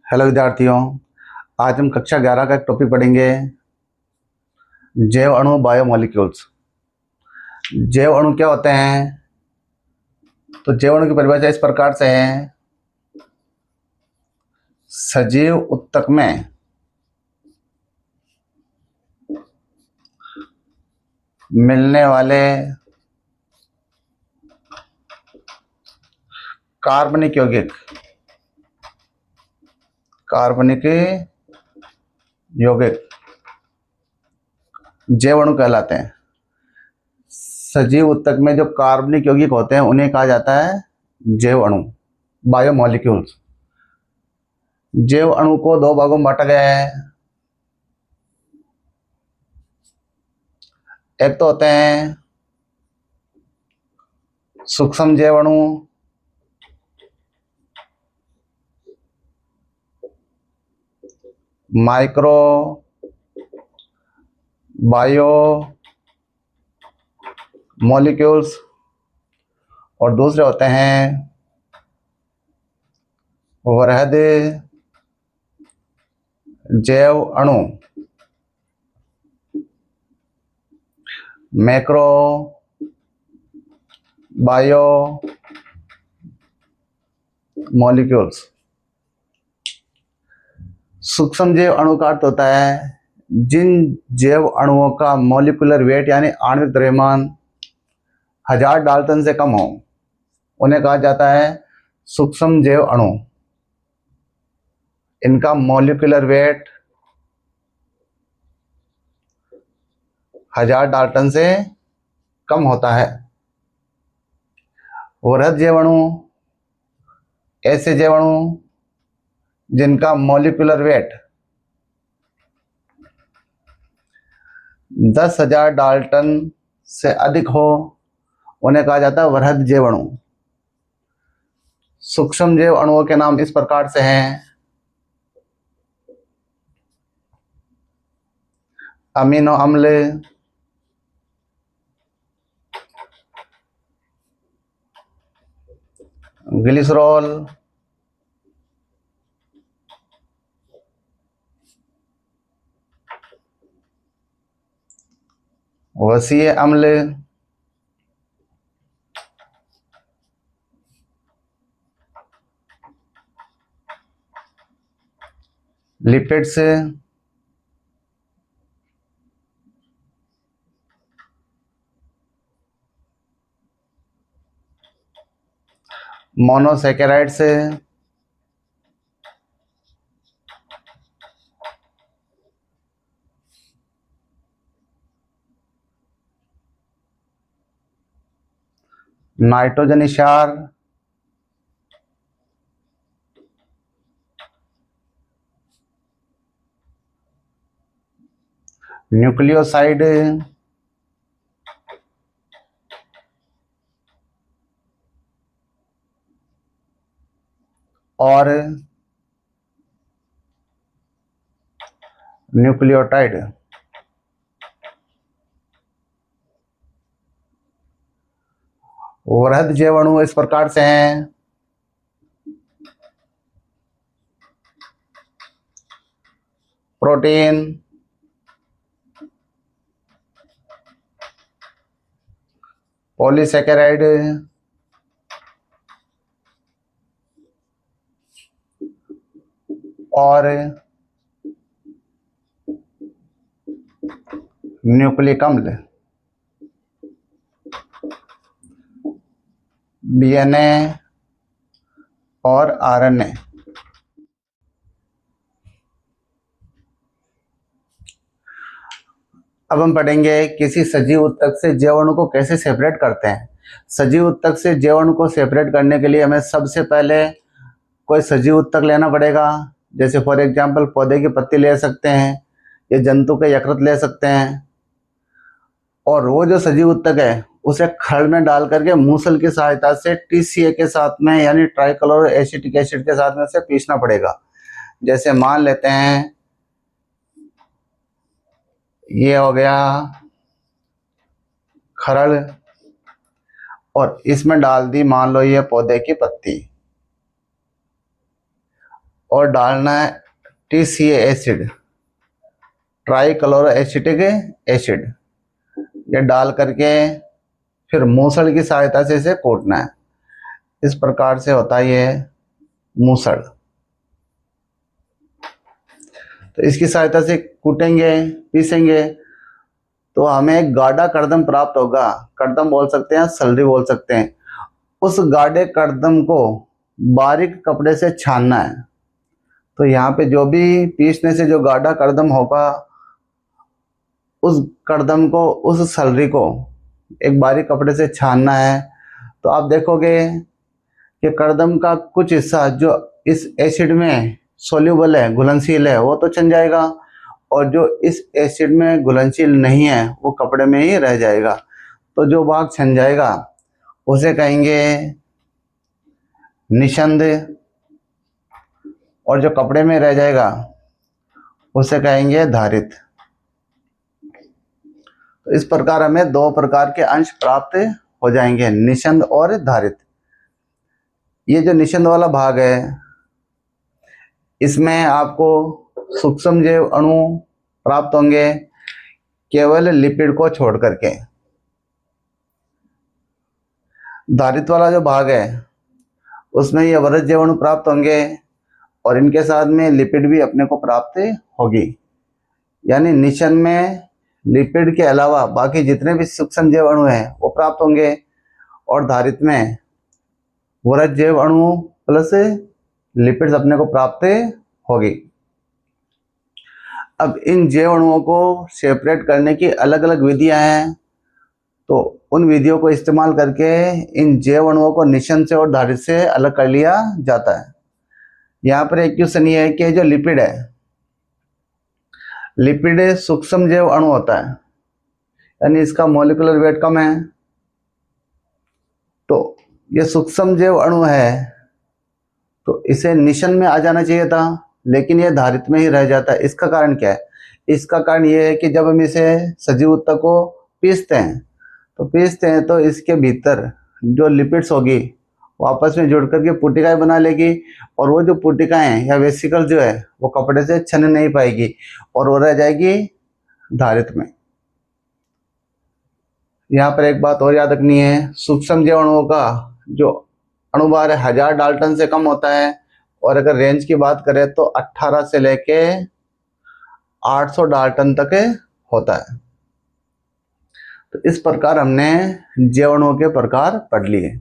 Hello विद्यार्थियों। आज हम कक्षा 11 का एक टॉपिक पढ़ेंगे, जैव अणु बायोमोलिक्यूल्स। जैव अणु क्या होते हैं? तो जैव अणु की परिभाषा इस प्रकार से है, सजीव ऊतक में मिलने वाले कार्बनिक यौगिक जैव अणु कहलाते हैं। सजीव ऊतक में जो कार्बनिक यौगिक होते हैं उन्हें कहा जाता है जैव अणु, बायोमोलिक्यूल्स। जैव अणु को दो भागों में बांटा गया है। एक तो होते हैं सूक्ष्म जैव अणु, माइक्रो बायो मॉलिक्यूल्स, और दूसरे होते हैं वृहद जैव अणु, मैक्रो बायो मॉलिक्यूल्स। सूक्ष्म जैव अणु का अर्थ होता है जिन जैव अणुओं का मॉलिक्यूलर वेट यानी आणविक द्रव्यमान 1000 डाल्टन से कम हो, उन्हें कहा जाता है सूक्ष्म जैव अणु। इनका मॉलिक्यूलर वेट 1000 डाल्टन से कम होता है। वृहद जैव अणु ऐसे जैव अणु जिनका मॉलिक्यूलर वेट 10,000 डाल्टन से अधिक हो, उन्हें कहा जाता है वृहद जैव अणु। सूक्ष्म जैव अणुओं के नाम इस प्रकार से हैं, अमीनो अम्ल, ग्लिसरॉल, वसीय अम्ल, लिपिड्स, मोनोसैकेराइड्स, नाइट्रोजन क्षार, न्यूक्लियोसाइड, और न्यूक्लियोटाइड। वृहद जैव अणु इस प्रकार से हैं, प्रोटीन, पॉलीसैकेराइड, और न्यूक्लिक अम्ल, डीएनए और आरएनए। अब हम पढ़ेंगे किसी सजीव ऊतक से जैव अणु को कैसे सेपरेट करते हैं। सजीव ऊतक से जैव अणु को सेपरेट करने के लिए हमें सबसे पहले कोई सजीव ऊतक लेना पड़ेगा। जैसे फॉर एग्जांपल पौधे की पत्ती ले सकते हैं या जंतु के यकृत ले सकते हैं, और वो जो सजीव ऊतक है उसे खल में डाल करके मूसल की सहायता से TCA के साथ में यानी ट्राइक्लोरो एसिटिक एसिड के साथ में उसे पीसना पड़ेगा। जैसे मान लेते हैं ये हो गया खरल, और इसमें डाल दी मान लो ये पौधे की पत्ती, और डालना है TCA acid, trichloro acetic acid. ये डाल करके फिर मूसल की सहायता से इसे कूटना है। इस प्रकार से होता है ये मूसल। तो इसकी सहायता से कूटेंगे, पीसेंगे तो हमें एक गाढ़ा कड़दम प्राप्त होगा। कड़दम बोल सकते हैं, सलरी बोल सकते हैं। उस गाढ़े कड़दम को बारीक कपड़े से छानना है। तो यहाँ पे जो भी पीसने से जो गाढ़ा कड़दम होगा, उस कड़दम को, उस सलरी को एक बारीक कपड़े से छानना है। तो आप देखोगे कि कड़दम का कुछ हिस्सा जो इस एसिड में सोल्यूबल है, घुलनशील है, वो तो छन जाएगा, और जो इस एसिड में घुलनशील नहीं है वो कपड़े में ही रह जाएगा। तो जो भाग छन जाएगा उसे कहेंगे निशंद, और जो कपड़े में रह जाएगा उसे कहेंगे धारित। तो इस प्रकार हमें दो प्रकार के अंश प्राप्त हो जाएंगे, निशंद और धारित। ये जो निशंद वाला भाग है, इसमें आपको सूक्ष्म जैव अणु प्राप्त होंगे केवल लिपिड को छोड़ करके। धारित वाला जो भाग है उसमें ये वरज जैव अणु प्राप्त होंगे और इनके साथ में लिपिड भी अपने को प्राप्त होगी। यानी निशंद में लिपिड के अलावा बाकी जितने भी सूक्ष्म जैव अणु हैं वो प्राप्त होंगे, और धारित में वरज जैव अणु प्लस लिपिड्स अपने को प्राप्त होगी। अब इन जैव अणुओं को सेपरेट करने की अलग अलग विधियां हैं। तो उन विधियों को इस्तेमाल करके इन जैव अणुओं को निशंद से और धारित से अलग कर लिया जाता है। यहाँ पर एक क्वेश्चन ये है कि जो लिपिड है, लिपिड सूक्ष्म जैव अणु होता है, यानी इसका मॉलिक्यूलर वेट कम है। तो ये सूक्ष्म जैव अणु है तो इसे निशंद में आ जाना चाहिए था, लेकिन ये धारित में ही रह जाता है। इसका कारण क्या है? इसका कारण ये है कि जब हम इसे सजीव ऊतक को पीसते हैं तो इसके भीतर जो लिपिड्स होगी वो आपस में जुड़ करके पुटिकाएं बना लेगी, और वो जो पुटिकाएं या वेसिकल जो है वो कपड़े से छन नहीं पाएगी और वो रह जाएगी धारित में। यहाँ पर एक बात और याद रखनी है, सूक्ष्म जैव अणुओं का जो अणुभार है 1000 डाल्टन से कम होता है, और अगर रेंज की बात करें तो 18 से लेके 800 डाल्टन तक होता है। तो इस प्रकार हमने जैव अणुओं के प्रकार पढ़ लिए।